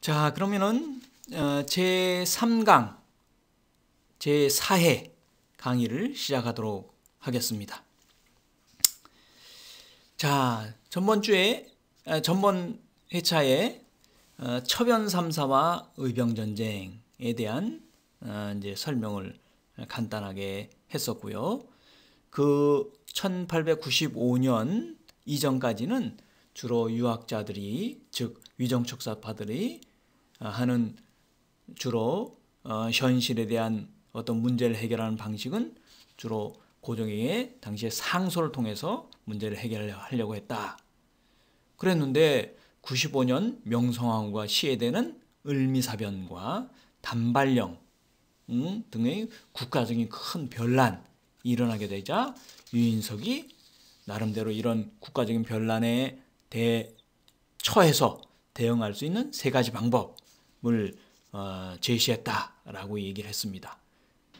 자, 그러면은 제3강, 제4회 강의를 시작하도록 하겠습니다. 자, 전번 회차에 첩연삼사와 의병전쟁에 대한 이제 설명을 간단하게 했었고요. 그 1895년 이전까지는 주로 유학자들이, 즉 위정척사파들이 하는 주로 현실에 대한 어떤 문제를 해결하는 방식은 주로 고종에게 당시에 상소를 통해서 문제를 해결하려고 했다. 그랬는데 95년 명성황후가 시해되는 을미사변과 단발령 등의 국가적인 큰 변란이 일어나게 되자 유인석이 나름대로 이런 국가적인 변란에 처해서 대응할 수 있는 세 가지 방법을 제시했다라고 얘기를 했습니다.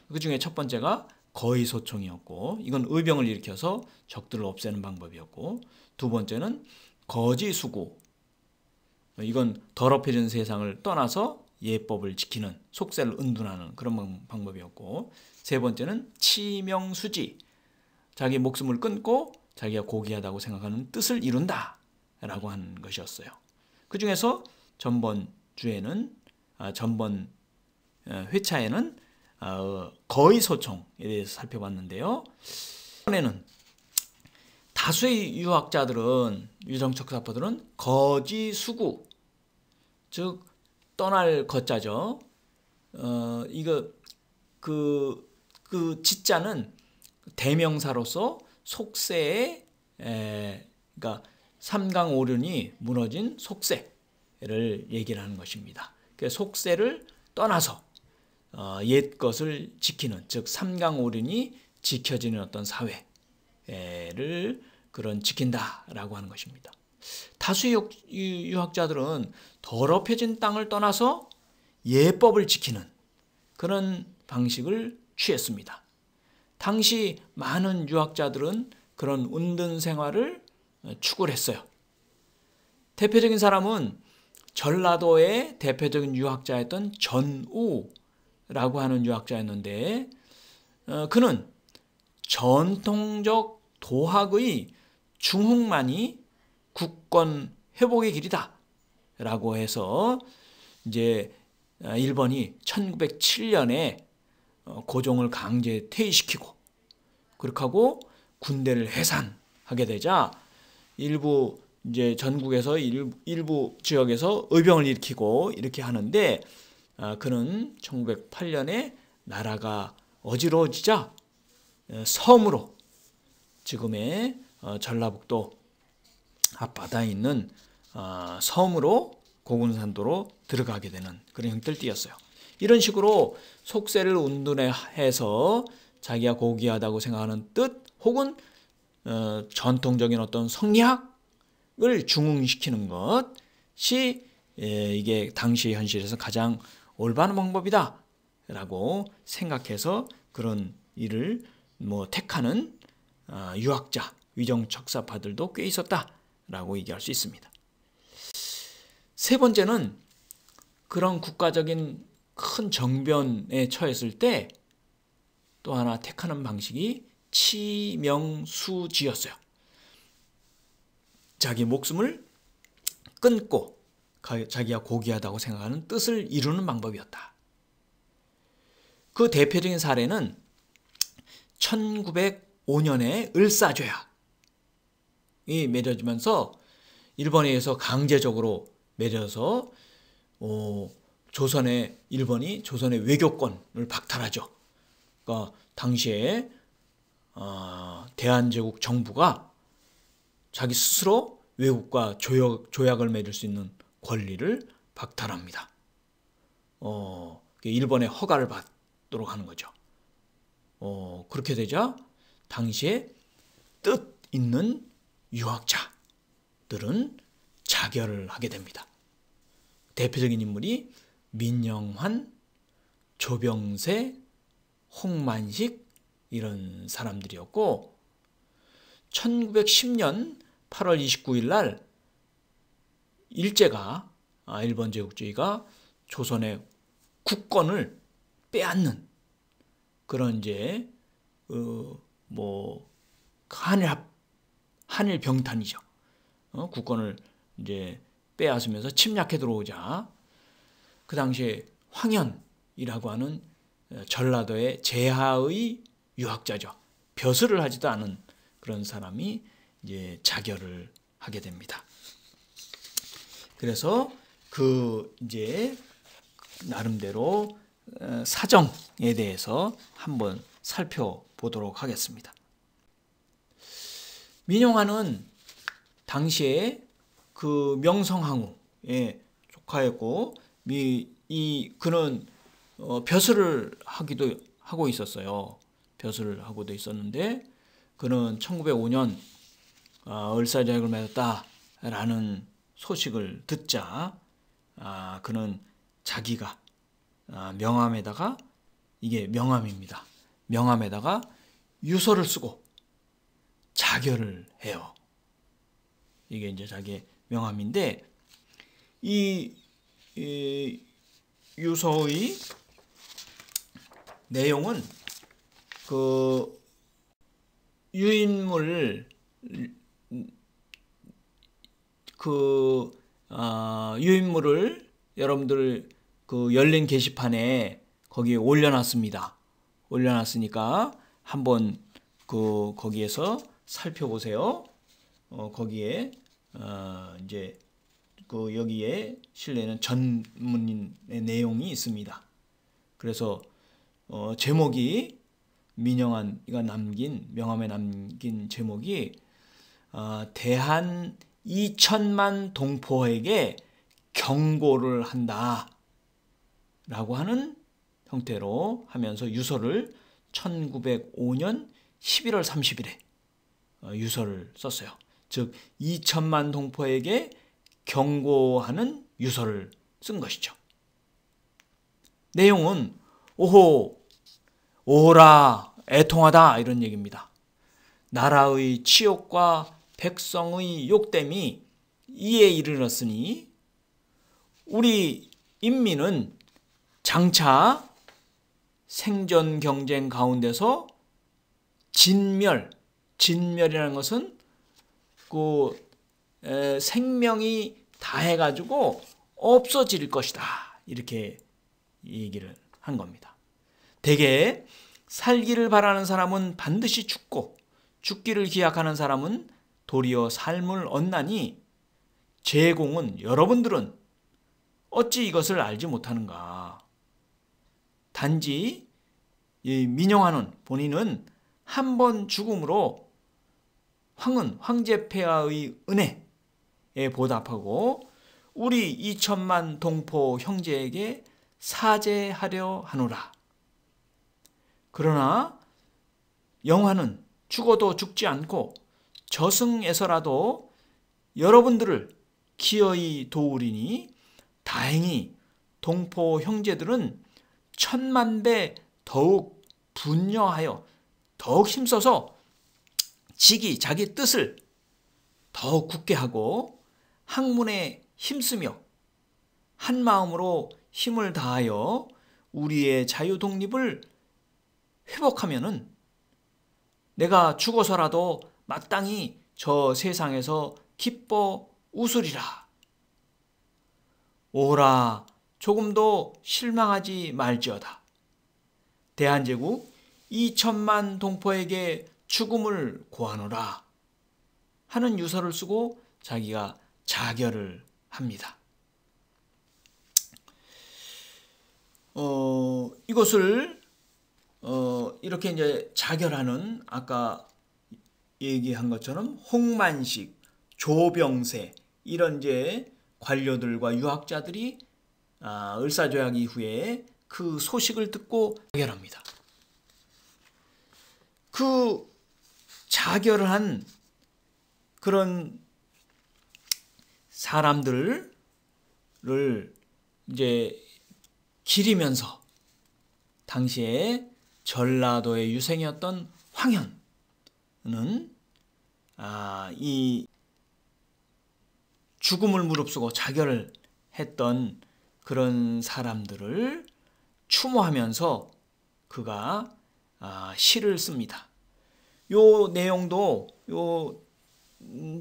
그 중에 첫 번째가 거의소총이었고, 이건 의병을 일으켜서 적들을 없애는 방법이었고, 두 번째는 거지수구, 이건 더럽혀진 세상을 떠나서 예법을 지키는, 속세를 은둔하는 그런 방법이었고, 세 번째는 치명수지, 자기 목숨을 끊고 자기가 고귀하다고 생각하는 뜻을 이룬다 라고 하는 것이었어요. 그 중에서 전번 회차에는 거의소총에 대해서 살펴봤는데요. 이번에는 다수의 유학자들은, 위정척사파들은 거지수구, 즉 떠날 거자죠. 그 지자는 대명사로서 속세의 그러니까 삼강오륜이 무너진 속세를 얘기를 하는 것입니다. 속세를 떠나서 옛 것을 지키는, 즉 삼강오륜이 지켜지는 어떤 사회를 지킨다라고 하는 것입니다. 다수의 유학자들은 더럽혀진 땅을 떠나서 예법을 지키는 그런 방식을 취했습니다. 당시 많은 유학자들은 그런 은둔 생활을 추구를 했어요. 대표적인 사람은 전라도의 대표적인 유학자였던 전우라고 하는 유학자였는데, 그는 전통적 도학의 중흥만이 국권 회복의 길이다 라고 해서 이제 일본이 1907년에 고종을 강제 퇴위시키고, 그렇게 하고 군대를 해산하게 되자 일부 이제 전국에서 일부 지역에서 의병을 일으키고 이렇게 하는데, 그는 1908년에 나라가 어지러워지자 섬으로, 지금의 전라북도 앞바다에 있는 섬으로, 고군산도로 들어가게 되는 그런 형태를 띠었어요. 이런 식으로 속세를 은둔해서 자기가 고귀하다고 생각하는 뜻 혹은 전통적인 어떤 성리학을 중흥시키는 것이 이게 당시 현실에서 가장 올바른 방법이다 라고 생각해서 그런 일을 택하는 유학자, 위정척사파들도 꽤 있었다라고 얘기할 수 있습니다. 세 번째는 그런 국가적인 큰 정변에 처했을 때 또 하나 택하는 방식이 치명수지였어요. 자기 목숨을 끊고 자기가 고귀하다고 생각하는 뜻을 이루는 방법이었다. 그 대표적인 사례는 1905년에 을사조약이 맺어지면서 일본에 의해서 강제적으로 맺어서 일본이 조선의 외교권을 박탈하죠. 그러니까 당시에 대한제국 정부가 자기 스스로 외국과 조약을 맺을 수 있는 권리를 박탈합니다. 일본의 허가를 받도록 하는 거죠. 그렇게 되자 당시에 뜻 있는 유학자들은 자결을 하게 됩니다. 대표적인 인물이 민영환, 조병세, 홍만식 이런 사람들이었고, 1910년 8월 29일 날 일제가 일본 제국주의가 조선의 국권을 빼앗는 그런 이제 한일 병탄이죠. 국권을 이제 빼앗으면서 침략해 들어오자 그 당시에 황현이라고 하는 전라도의 제하의 유학자죠. 벼슬을 하지도 않은 그런 사람이 이제 자결을 하게 됩니다. 그래서 그 이제 나름대로 사정에 대해서 한번 살펴보도록 하겠습니다. 민영환은 당시에 그 명성황후의 조카였고 그는 벼슬을 하기도 하고 있었어요. 벼슬을 하고도 있었는데 그는 1905년 을사조약을 맺었다라는 소식을 듣자 그는 자기가 명함에다가, 이게 명함입니다. 명함에다가 유서를 쓰고 자결을 해요. 이게 이제 자기의 명함인데 이 유서의 내용은 그 유인물을 여러분들 그 열린 게시판에 거기에 올려놨습니다. 올려놨으니까 한번 거기에서 살펴보세요. 거기에 이제 여기에 실내는 전문의 내용이 있습니다. 그래서 제목이 민영환이가 명함에 남긴 제목이 대한 2천만 동포에게 경고를 한다 라고 하는 형태로 하면서 유서를 1905년 11월 30일에 유서를 썼어요. 즉 2천만 동포에게 경고하는 유서를 쓴 것이죠. 내용은 오호라 애통하다 이런 얘기입니다. 나라의 치욕과 백성의 욕됨이 이에 이르렀으니 우리 인민은 장차 생존 경쟁 가운데서 진멸이라는 것은 생명이 다해가지고 없어질 것이다 이렇게 얘기를 한 겁니다. 대개 살기를 바라는 사람은 반드시 죽고 죽기를 기약하는 사람은 도리어 삶을 얻나니 제공은 여러분들은 어찌 이것을 알지 못하는가. 단지 이 민영환은 본인은 한 번 죽음으로 황제폐하의 은혜에 보답하고 우리 2천만 동포 형제에게 사죄하려 하노라. 그러나 영환은 죽어도 죽지 않고 저승에서라도 여러분들을 기어이 도우리니 다행히 동포 형제들은 1000만 배 더욱 분녀하여 더욱 힘써서 자기 뜻을 더욱 굳게 하고 학문에 힘쓰며 한 마음으로 힘을 다하여 우리의 자유 독립을 회복하면은 내가 죽어서라도 마땅히 저 세상에서 기뻐 웃으리라. 오라 조금도 실망하지 말지어다. 대한제국 2천만 동포에게 죽음을 고하노라 하는 유서를 쓰고 자기가 자결을 합니다. 이것을 이렇게 이제 자결하는 아까 얘기한 것처럼 홍만식, 조병세 이런 이제 관료들과 유학자들이 을사조약 이후에 그 소식을 듣고 자결합니다. 그 자결을 한 그런 사람들을 이제 기리면서 당시에 전라도의 유생이었던 황현은 이 죽음을 무릅쓰고 자결을 했던 그런 사람들을 추모하면서 그가 시를 씁니다. 요 내용도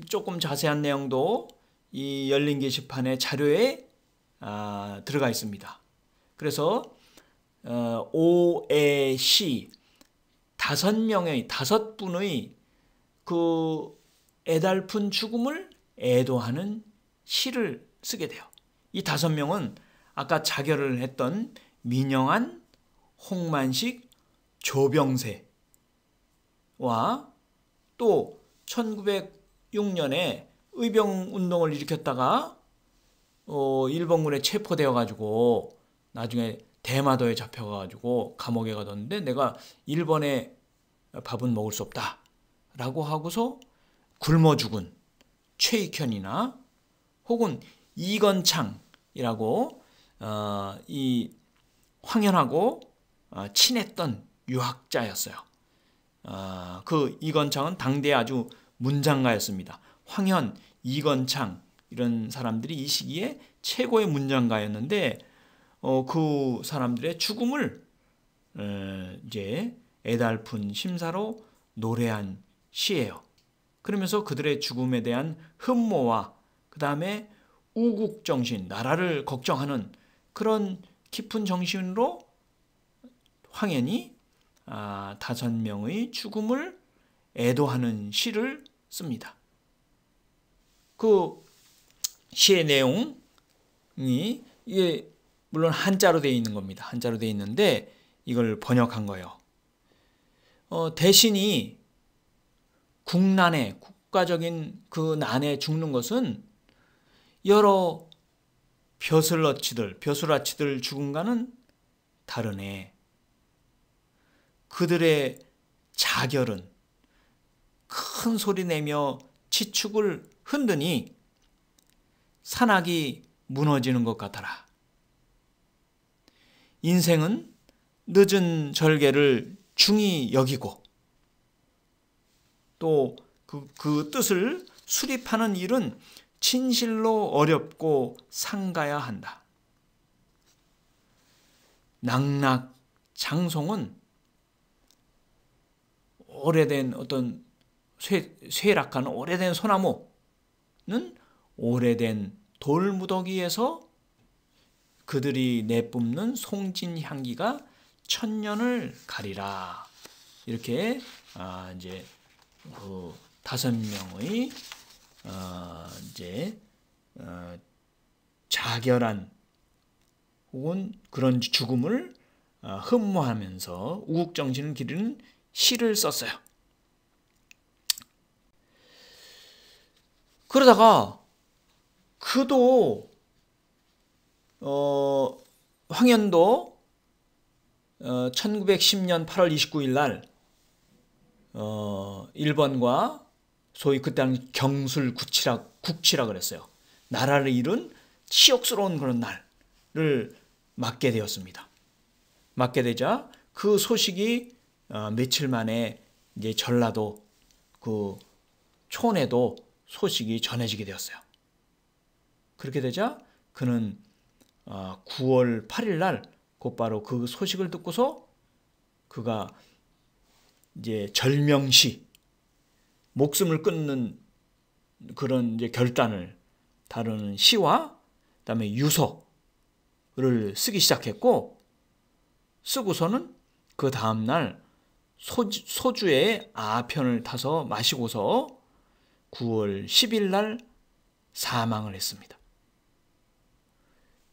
조금 자세한 내용도 이 열린 게시판의 자료에 들어가 있습니다. 그래서 오의 시 5분의 그 애달픈 죽음을 애도하는 시를 쓰게 돼요. 이 5명은 아까 자결을 했던 민영한, 홍만식, 조병세와 또 1906년에 의병운동을 일으켰다가 일본군에 체포되어 가지고 나중에 대마도에 잡혀가지고 감옥에 가뒀는데 내가 일본의 밥은 먹을 수 없다 라고 하고서 굶어 죽은 최익현이나 혹은 이건창이라고 이 황현하고 친했던 유학자였어요. 그 이건창은 당대에 아주 문장가였습니다. 황현, 이건창 이런 사람들이 이 시기에 최고의 문장가였는데 그 사람들의 죽음을 이제 애달픈 심사로 노래한 시예요. 그러면서 그들의 죽음에 대한 흠모와 그 다음에 우국정신, 나라를 걱정하는 그런 깊은 정신으로 황현이 5명의 죽음을 애도하는 시를 씁니다. 그 시의 내용이 이게 물론 한자로 되어 있는 겁니다. 한자로 되어 있는데 이걸 번역한 거예요. 대신이 국난에, 국가적인 그 난에 죽는 것은 여러 벼슬아치들 죽음과는 다르네. 그들의 자결은 큰 소리 내며 지축을 흔드니 산악이 무너지는 것 같아라. 인생은 늦은 절개를 중히 여기고 또 그 뜻을 수립하는 일은 진실로 어렵고 상가야 한다. 낙낙 장송은 오래된 어떤 쇠락한 오래된 소나무는 오래된 돌무더기에서 그들이 내뿜는 송진 향기가 천년을 가리라. 이렇게 이제 그 5명의 이제 자결한 혹은 그런 죽음을 흠모하면서 우국정신을 기리는 시를 썼어요. 그러다가 그도 황현도 1910년 8월 29일 날 일본과 소위 그때 경술 국치라 그랬어요. 나라를 잃은 치욕스러운 그런 날을 맞게 되었습니다. 맞게 되자 그 소식이 며칠 만에 이제 전라도 그 촌에도 소식이 전해지게 되었어요. 그렇게 되자 그는 9월 8일 날 곧바로 그 소식을 듣고서 그가 이제 절명시, 목숨을 끊는 그런 이제 결단을 다루는 시와 그다음에 유서를 쓰기 시작했고, 쓰고서는 그 다음 날 소주에 아편을 타서 마시고서 9월 10일 날 사망을 했습니다.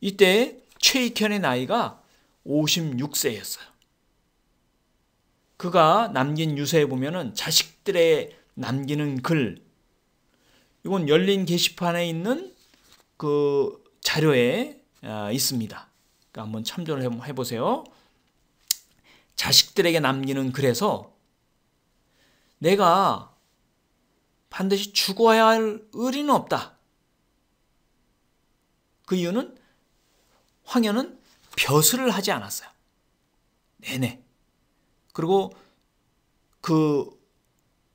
이때 최익현의 나이가 56세였어요. 그가 남긴 유서에 보면은 자식들의 남기는 글, 이건 열린 게시판에 있는 그 자료에 있습니다. 그러니까 한번 참조를 해보세요. 자식들에게 남기는 글에서 내가 반드시 죽어야 할 의리는 없다. 그 이유는 황현은 벼슬을 하지 않았어요. 내내. 그리고 그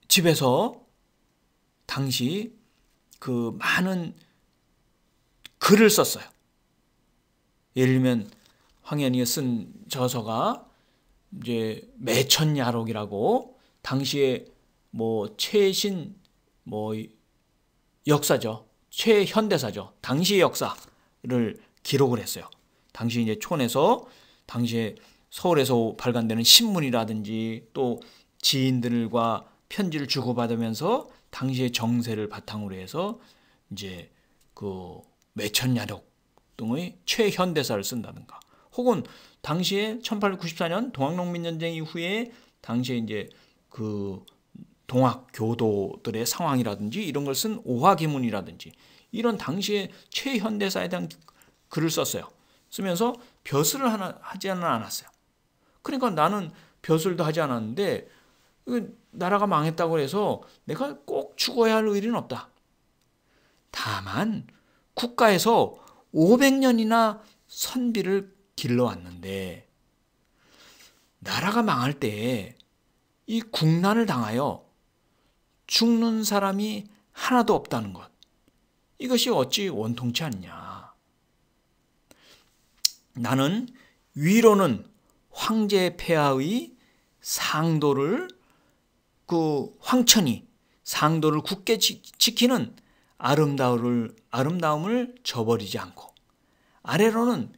집에서 당시 그 많은 글을 썼어요. 예를 들면 황현이가 쓴 저서가 이제 매천야록이라고 당시에 뭐 최신 뭐 역사죠. 최현대사죠. 당시의 역사를 기록을 했어요. 당시 이제 촌에서 당시에 서울에서 발간되는 신문이라든지 또 지인들과 편지를 주고받으면서 당시의 정세를 바탕으로 해서 이제 그 매천야록 등의 최현대사를 쓴다든가, 혹은 당시에 1894년 동학농민전쟁 이후에 당시에 이제 그 동학 교도들의 상황이라든지 이런 걸 쓴 오화기문이라든지 이런 당시의 최현대사에 대한 글을 썼어요. 쓰면서 벼슬을 하지는 않았어요. 그러니까 나는 벼슬도 하지 않았는데 나라가 망했다고 해서 내가 꼭 죽어야 할 의리는 없다. 다만 국가에서 500년이나 선비를 길러왔는데 나라가 망할 때 이 국난을 당하여 죽는 사람이 하나도 없다는 것, 이것이 어찌 원통치 않냐. 나는 위로는 황제 폐하의 상도를 황천이 상도를 굳게 지키는 아름다움을 저버리지 않고, 아래로는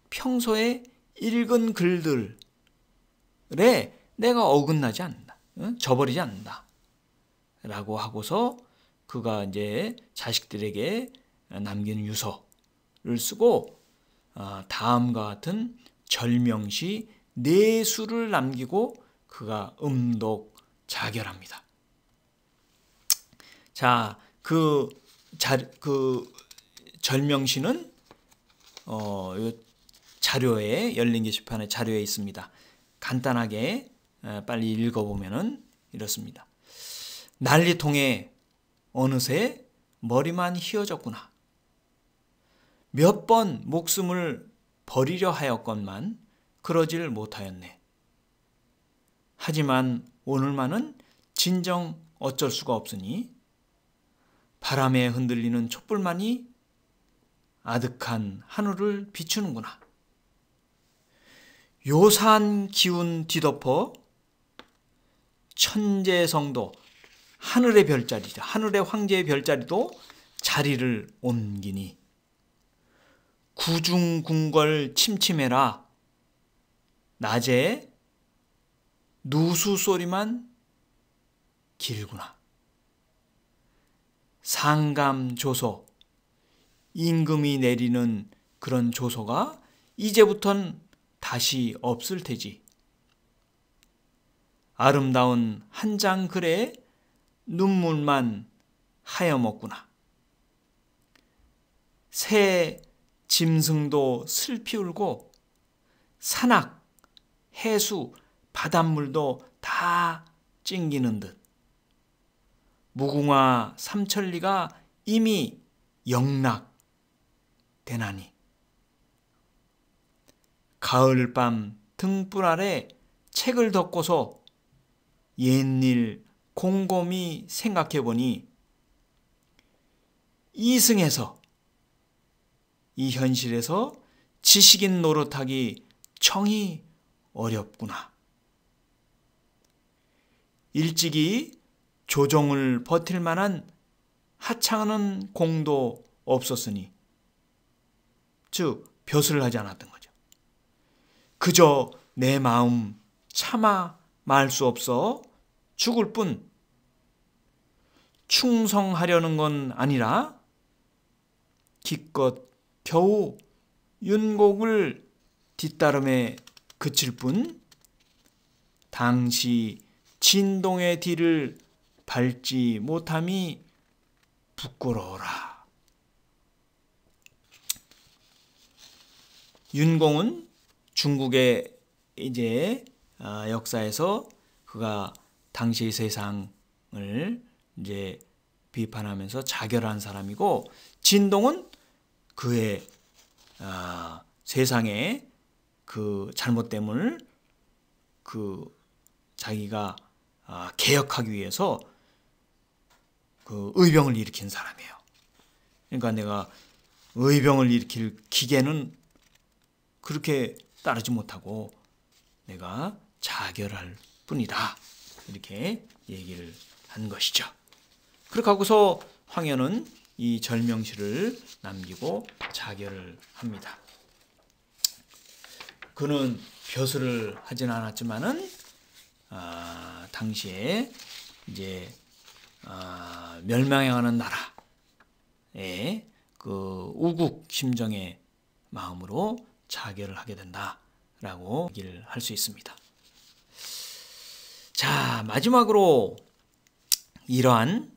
평소에 읽은 글들에 내가 어긋나지 않는다, 저버리지 않는다 라고 하고서 그가 이제 자식들에게 남기는 유서를 쓰고 다음과 같은 절명시 4수를 남기고 그가 음독자결합니다. 자, 그 절명시는 자료에, 열린 게시판의 자료에 있습니다. 간단하게 빨리 읽어보면은 이렇습니다. 난리통에 어느새 머리만 휘어졌구나. 몇 번 목숨을 버리려 하였건만 그러질 못하였네. 하지만 오늘만은 진정 어쩔 수가 없으니 바람에 흔들리는 촛불만이 아득한 하늘을 비추는구나. 요산 기운 뒤덮어 천재성도, 하늘의 별자리죠. 하늘의 황제의 별자리도 자리를 옮기니 구중궁궐 침침해라. 낮에 누수 소리만 길구나. 상감 조소, 임금이 내리는 그런 조소가 이제부턴 다시 없을 테지. 아름다운 한 장 글에 눈물만 하여먹구나. 새 짐승도 슬피 울고 산악, 해수, 바닷물도 다 찡기는 듯 무궁화 삼천리가 이미 영락되나니 가을밤 등불 아래 책을 덮고서 옛일 곰곰이 생각해보니 이승에서, 이 현실에서 지식인 노릇하기 청이 어렵구나. 일찍이 조정을 버틸 만한 하찮은 공도 없었으니, 즉 벼슬을 하지 않았던 거죠. 그저 내 마음 차마 말 수 없어 죽을 뿐 충성하려는 건 아니라 기껏 겨우 윤곡을 뒤따름에 그칠 뿐 당시 진동의 뒤를 밟지 못함이 부끄러워라. 윤공은 중국의 이제 역사에서 그가 당시의 세상을 이제 비판하면서 자결한 사람이고, 진동은 그의 세상의 그 잘못됨을 자기가 개혁하기 위해서 그 의병을 일으킨 사람이에요. 그러니까 내가 의병을 일으킬 기계는 그렇게 따르지 못하고 내가 자결할 뿐이다. 이렇게 얘기를 한 것이죠. 그렇게 하고서 황현은 이 절명시를 남기고 자결을 합니다. 그는 벼슬을 하진 않았지만은 당시에 이제 멸망해가는 나라의 그 우국 심정의 마음으로 자결을 하게 된다라고 얘기를 할 수 있습니다. 자, 마지막으로 이러한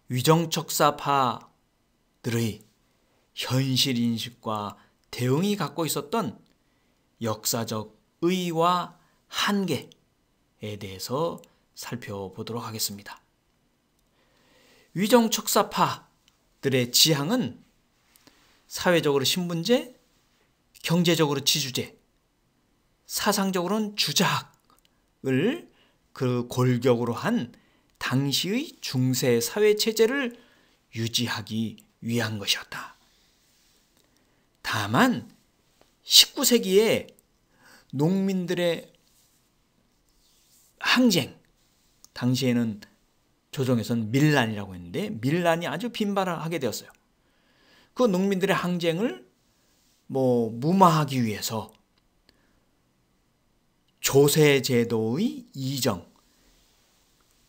위정척사파들의 현실 인식과 대응이 갖고 있었던 역사적 의의와 한계에 대해서 살펴보도록 하겠습니다. 위정척사파들의 지향은 사회적으로 신분제, 경제적으로 지주제, 사상적으로는 주자학을 그 골격으로 한 당시의 중세 사회 체제를 유지하기 위한 것이었다. 다만 19세기에 농민들의 항쟁, 당시에는 조정에서는 밀란이라고 했는데 밀란이 아주 빈발하게 되었어요. 그 농민들의 항쟁을 무마하기 위해서 조세제도의 이정,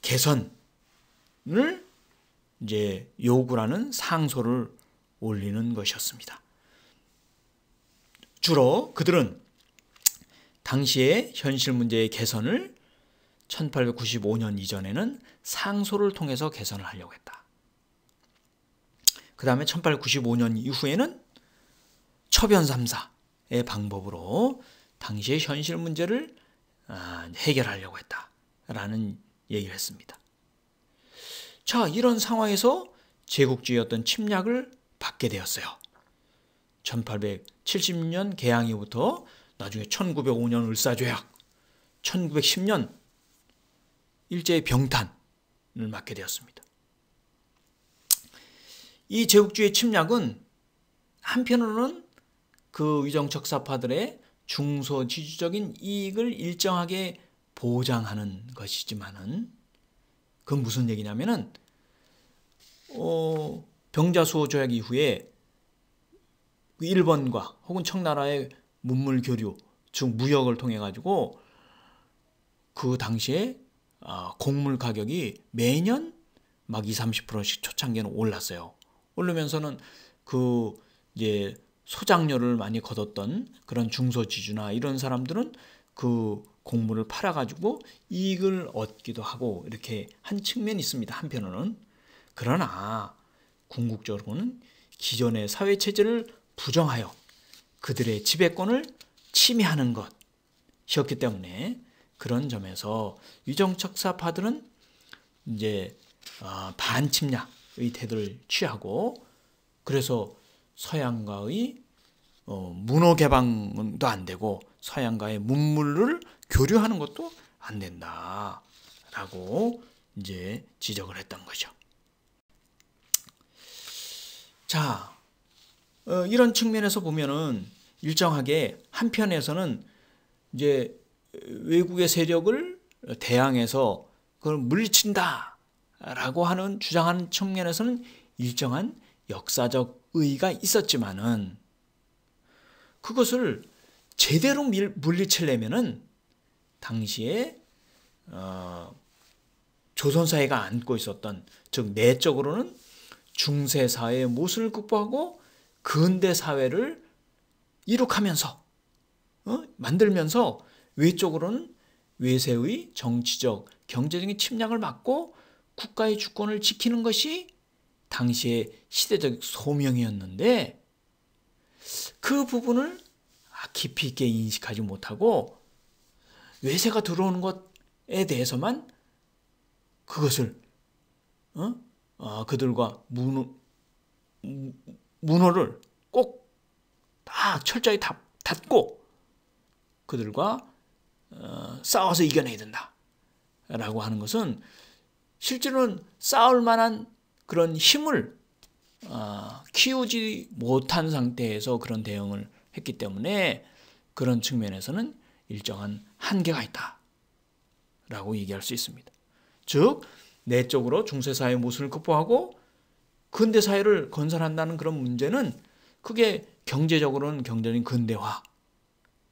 개선을 이제 요구하는 상소를 올리는 것이었습니다. 주로 그들은 당시의 현실 문제의 개선을 1895년 이전에는 상소를 통해서 개선을 하려고 했다. 그 다음에 1895년 이후에는 처변삼사의 방법으로 당시의 현실 문제를 해결하려고 했다라는 얘기를 했습니다. 자, 이런 상황에서 제국주의 어떤 침략을 받게 되었어요. 1870년 개항 이후부터 나중에 1905년 을사조약, 1910년 일제의 병탄을 맞게 되었습니다. 이 제국주의 침략은 한편으로는 그 위정척사파들의 중소지주적인 이익을 일정하게 보장하는 것이지만은 그건 무슨 얘기냐면은 병자수호 조약 이후에 일본과 혹은 청나라의 문물 교류, 즉 무역을 통해 가지고 그 당시에 곡물 가격이 매년 막 20-30%씩 초창기에는 올랐어요. 오르면서는 그 이제 소작료를 많이 거뒀던 그런 중소지주나 이런 사람들은 그 곡물을 팔아가지고 이익을 얻기도 하고 이렇게 한 측면이 있습니다. 한편으로는. 그러나 궁극적으로는 기존의 사회체제를 부정하여 그들의 지배권을 침해하는 것이었기 때문에 그런 점에서 위정척사파들은 이제 반침략의 태도를 취하고 그래서 서양과의 문호 개방도 안 되고 서양과의 문물을 교류하는 것도 안 된다라고 이제 지적을 했던 거죠. 자, 이런 측면에서 보면은 일정하게 한편에서는 이제 외국의 세력을 대항해서 그걸 물리친다라고 하는 주장하는 측면에서는 일정한 역사적 의의가 있었지만은 그것을 제대로 물리치려면은 당시에 조선사회가 안고 있었던 즉 내적으로는 중세 사회의 모순을 극복하고 근대 사회를 이룩하면서 만들면서 외적으로는 외세의 정치적, 경제적인 침략을 막고 국가의 주권을 지키는 것이 당시의 시대적 소명이었는데 그 부분을 깊이 있게 인식하지 못하고 외세가 들어오는 것에 대해서만 그것을 그들과 문호를 꼭 다 철저히 닫고 그들과 싸워서 이겨내야 된다라고 하는 것은 실제로는 싸울 만한 그런 힘을 키우지 못한 상태에서 그런 대응을 했기 때문에 그런 측면에서는 일정한 한계가 있다라고 얘기할 수 있습니다. 즉 내적으로 중세사회의 모순을 극복하고 근대사회를 건설한다는 그런 문제는 그게 경제적으로는 경제적인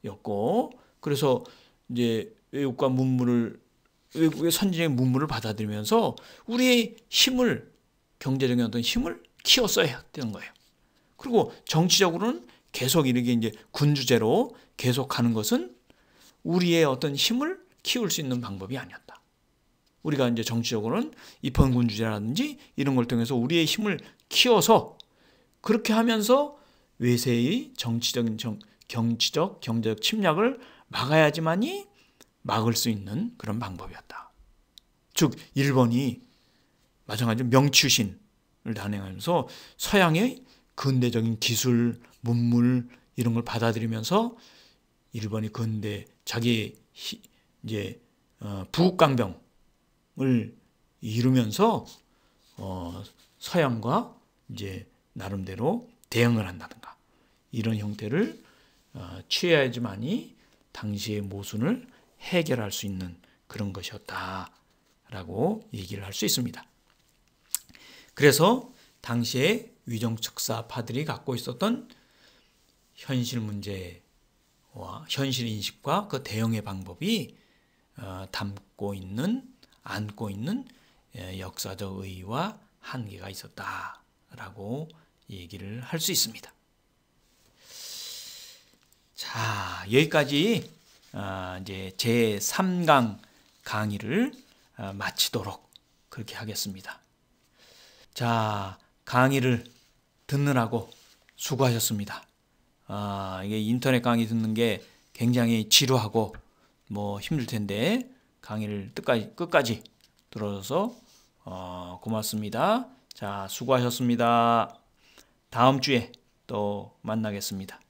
근대화였고, 그래서 이제 외국의 선진의 문물을 받아들이면서 우리의 힘을, 경제적인 어떤 힘을 키웠어야 되는 거예요. 그리고 정치적으로는 계속 이렇게 이제 군주제로 계속하는 것은 우리의 어떤 힘을 키울 수 있는 방법이 아니었다. 우리가 이제 정치적으로는 입헌군주제라든지 이런 걸 통해서 우리의 힘을 키워서 그렇게 하면서 외세의 정치적인 경치적, 경제적 침략을 막아야지만이 막을 수 있는 그런 방법이었다. 즉 일본이 마찬가지로 명치유신을 단행하면서 서양의 근대적인 기술, 문물 이런 걸 받아들이면서 일본이 근대 자기 이제 부국강병을 이루면서 서양과 이제 나름대로 대응을 한다든가 이런 형태를 취해야지만이 당시의 모순을 해결할 수 있는 그런 것이었다라고 얘기를 할 수 있습니다. 그래서 당시에 위정척사파들이 갖고 있었던 현실 문제와 현실 인식과 그 대응의 방법이 안고 있는 역사적 의의와 한계가 있었다라고 얘기를 할 수 있습니다. 자, 여기까지 이제 제 3강 강의를 마치도록 그렇게 하겠습니다. 자, 강의를 듣느라고 수고하셨습니다. 이게 인터넷 강의 듣는 게 굉장히 지루하고 힘들 텐데 강의를 끝까지 들어줘서 고맙습니다. 자, 수고하셨습니다. 다음 주에 또 만나겠습니다.